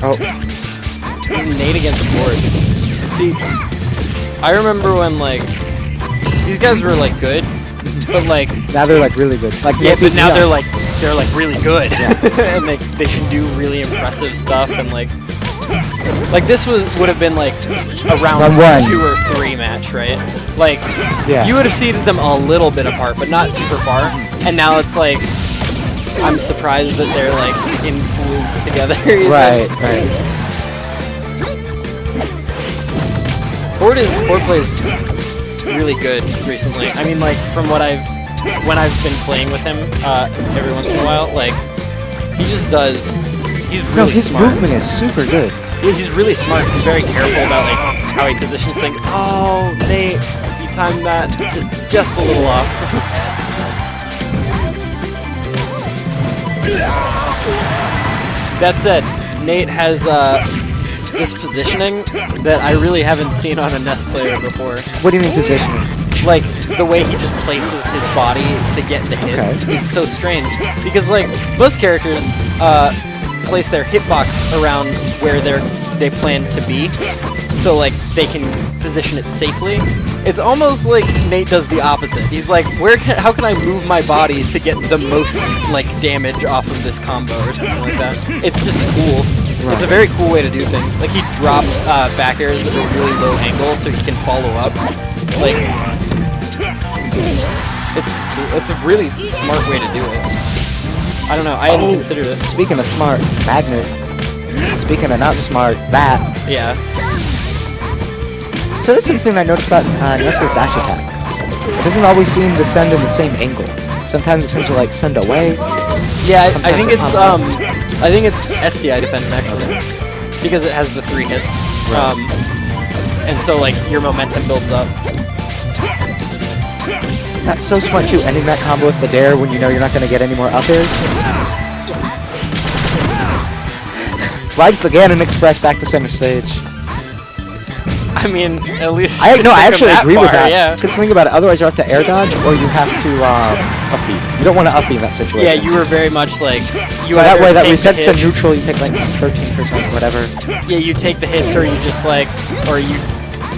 Oh. Nate against Ford. See, I remember when, like, these guys were, like, good, but, like... Now they're, like, really good. Like, yeah, but now they're like really good. Yeah. And they can do really impressive stuff, and, like this would have been, like, a round 2 or 3 match, right? Like, yeah. You would have seeded them a little bit apart, but not super far, and now it's, like, I'm surprised that they're, like, in pools together. Right, right. Ford plays really good recently. I mean, like, from what when I've been playing with him every once in a while, like, he just does. He's really no, his smart. movement is super good. He's really smart. He's very careful about, like, how he positions things. Oh, Nate, you timed that just a little off. That said, Nate has this positioning that I really haven't seen on a Ness player before. What do you mean positioning? Like, the way he just places his body to get the hits is so strange. Because, like, most characters place their hitbox around where they plan to be, so, like, they can position it safely. It's almost like Nate does the opposite. He's like, how can I move my body to get the most, like, damage off of this combo or something like that? It's just cool. Right. It's a very cool way to do things. Like, he dropped back airs at a really low angle so he can follow up. Like, it's just cool. It's a really smart way to do it. I don't know, I hadn't considered it. Speaking of smart, magnet. Speaking of not smart, that. Yeah. So that's something I noticed about Ness's dash attack. It doesn't always seem to send in the same angle. Sometimes it seems to, like, send away. Yeah, I think it's SDI dependent, actually, because it has the 3 hits. Right. And so, like, your momentum builds up. That's so smart too, ending that combo with the dare when you know you're not going to get any more up airs. Rides the Ganon Express back to center stage. I mean, at least I actually agree with that. Yeah. Because think about it, otherwise you have to air dodge or you have to up B. You don't want to up B in that situation. Yeah, you were very much like you. So that way that resets to neutral. You take like 13% or whatever. Yeah, you take the hits, or you just like, or you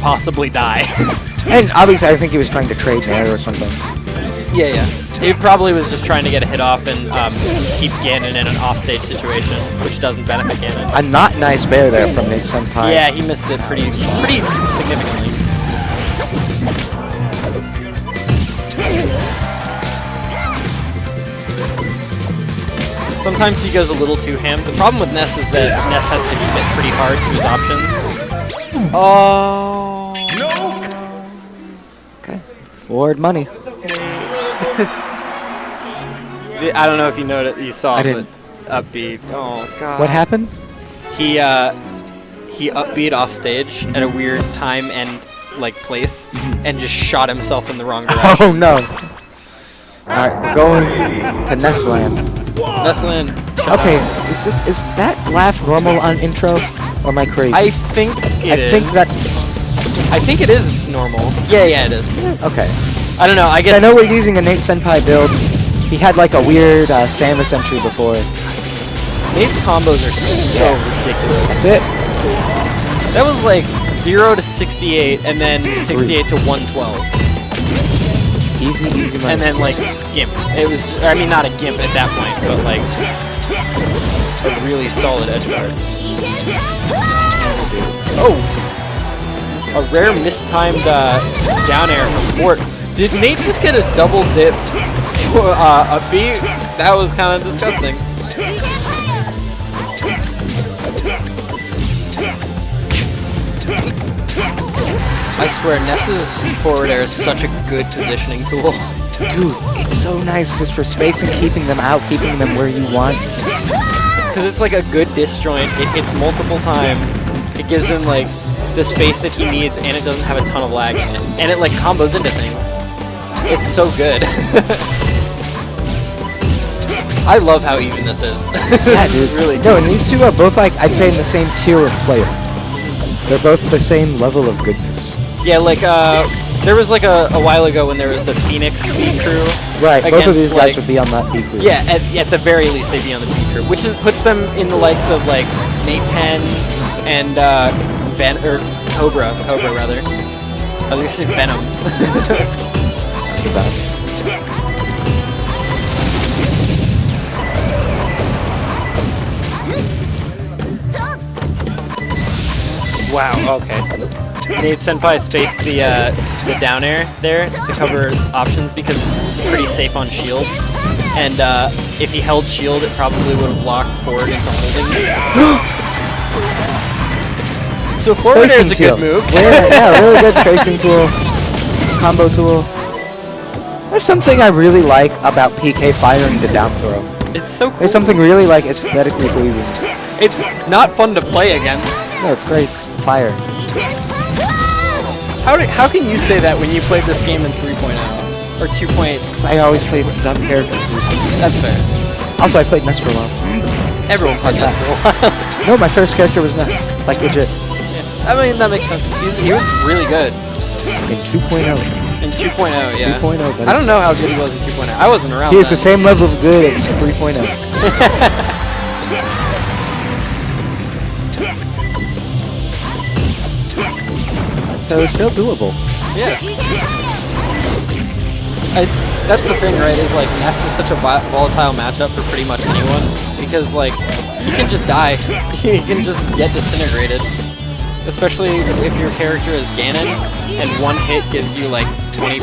possibly die. And obviously, I think he was trying to trade there or something. Yeah, yeah. He probably was just trying to get a hit off and keep Ganon in an offstage situation, which doesn't benefit Ganon. A not nice bear there from N8Senpai. Yeah, he missed it pretty significantly. Sometimes he goes a little too ham. The problem with Ness is that Ness has to hit pretty hard to his options. Oh. Okay. Forward money. I don't know if you you saw, I didn't. but up B. Oh god. What happened? He up B'd off stage at a weird time and like place, and just shot himself in the wrong direction. Oh no! All right, we're going to Nessland. Nessland. Okay, is that laugh normal on intro, or am I crazy? I think it is. I think it is normal. Yeah, it is. Okay. I don't know. I guess I know we're using a N8Senpai build. He had like a weird Samus entry before. Nate's combos are so ridiculous. That's it. That was like 0 to 68, and then 68 to 112. Easy money. And then like gimp. It was, I mean, not a gimp at that point, but like a really solid edge guard. Oh, a rare mistimed down air from Fort. Did Nate just get a double dip up B? That was kind of disgusting. I swear, Ness's forward air is such a good positioning tool. Dude, it's so nice just for spacing, keeping them out, keeping them where you want. Because it's like a good disjoint, it hits multiple times, it gives him like the space that he needs, and it doesn't have a ton of lag in it. And it like combos into things. It's so good. I love how even this is. Yeah, dude. Really no, and these two are both like, I'd say in the same tier of player. They're both the same level of goodness. Yeah, like, there was like a while ago when there was the Phoenix B crew. Right, both of these guys like, would be on that B crew. Yeah, at the very least they'd be on the B crew, which puts them in the likes of like N810 and Cobra rather. I was gonna say Venom. That's about it. Wow. Okay. N8Senpai spaced the down air there to cover options because it's pretty safe on shield. And if he held shield, it probably would have locked forward into holding. So forward air is a good move. Yeah, really good tracing tool, combo tool. There's something I really like about PK firing the down throw. It's so cool. There's something really like aesthetically pleasing. It's not fun to play against. No, it's great. It's fire. How can you say that when you played this game in 3.0 or 2. Because I always played dumb characters. That's fair. Also, I played Ness for a while. Everyone played Ness for a while. No, my first character was Ness. Like, legit. Yeah. I mean, that makes sense. He was really good. In 2.0. In 2.0, yeah. 2.0, buddy. I don't know how good he was in 2.0. I wasn't around. He was then. the same level of good as 3.0. So it's still doable. Yeah. That's the thing, right? Is like Ness is such a volatile matchup for pretty much anyone because like you can just die, you can just get disintegrated. Especially if your character is Ganon and one hit gives you like 20%.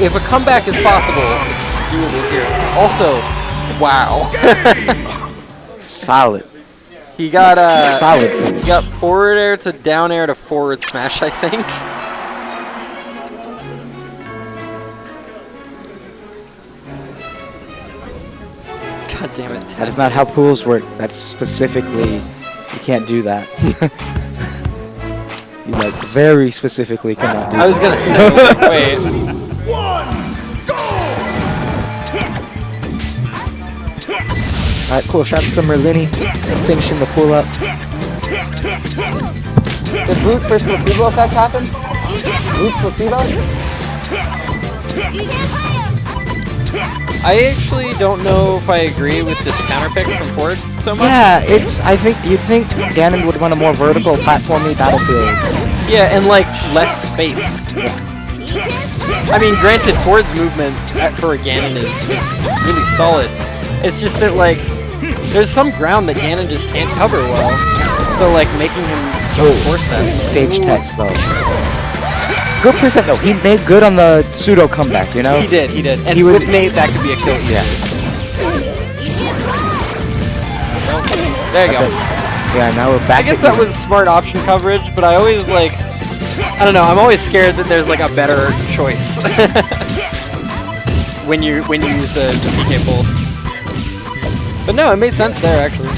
If a comeback is possible, it's doable here. Also, wow. Solid. He got solid. He got forward air to down air to forward smash, I think. God damn it. That is not how pools work. That's specifically, you can't do that. You like very specifically cannot do that. I was gonna say, wait. Alright, cool. Shots to Merlini. Finishing the pull up. Did Boots versus placebo effect happen? Boots placebo? I actually don't know if I agree with this counter pick from Ford so much. Yeah, I think you'd think Ganon would want a more vertical platformy battlefield. Yeah, and like less space. I mean, granted, Ford's movement for a Ganon is really solid. It's just that like there's some ground that Ganon just can't cover well. So like making him force that. Stage text though. Good percent though. He made good on the pseudo comeback, you know? He did. And he was with Nate, that could be a kill. Yeah. There you go. Yeah, now we're back. I guess that was smart option coverage, but I always like, I don't know, I'm always scared that there's like a better choice when you use the PK pulse. But no, it made sense there actually.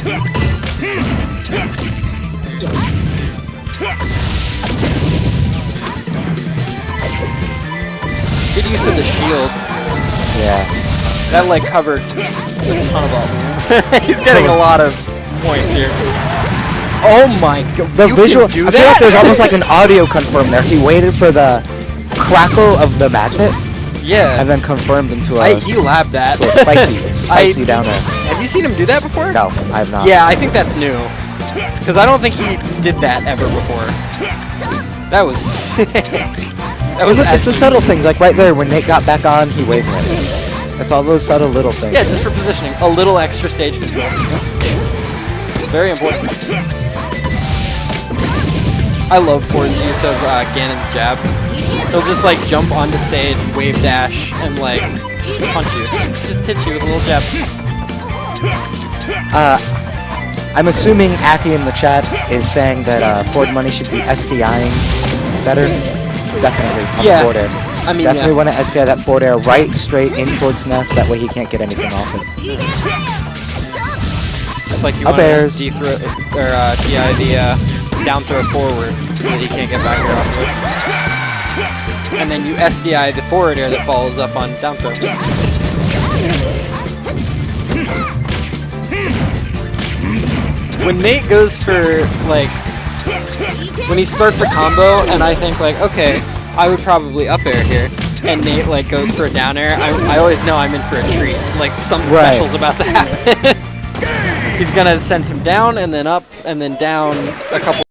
Good use of the shield. Yeah. That like covered a ton of offense. He's getting a lot of points here. Oh my god. The you visual, can do I that? feel like there's almost like an audio confirm there. He waited for the crackle of the magnet Yeah. and then confirmed into a, He labbed that. to a spicy down there. Have you seen him do that before? No, I have not. Yeah, I think that's new. Because I don't think he did that ever before. That was sick. That was It's the subtle things, like right there when Nate got back on, he waved at it. It's all those subtle little things. Yeah, just for positioning. A little extra stage control. It's very important. I love Ford's use of Ganon's jab. He'll just like jump onto stage, wave dash, and like just punch you. Just hit you with a little jab. I'm assuming Aki in the chat is saying that Ford Money should be SCIing better. Definitely on the forward air. I mean, definitely want to SCI that forward air right straight in towards Ness. That way he can't get anything off it. Just like you Up want airs. to D-throw, or DI the down throw forward so that he can't get back air off of it. And then you SDI the forward air that follows up on down throw. When Nate goes for, like, when he starts a combo and I think, like, okay, I would probably up air here, Nate like goes for a down air, I always know I'm in for a treat. Like something Right. special's about to happen. He's gonna send him down and then up and then down a couple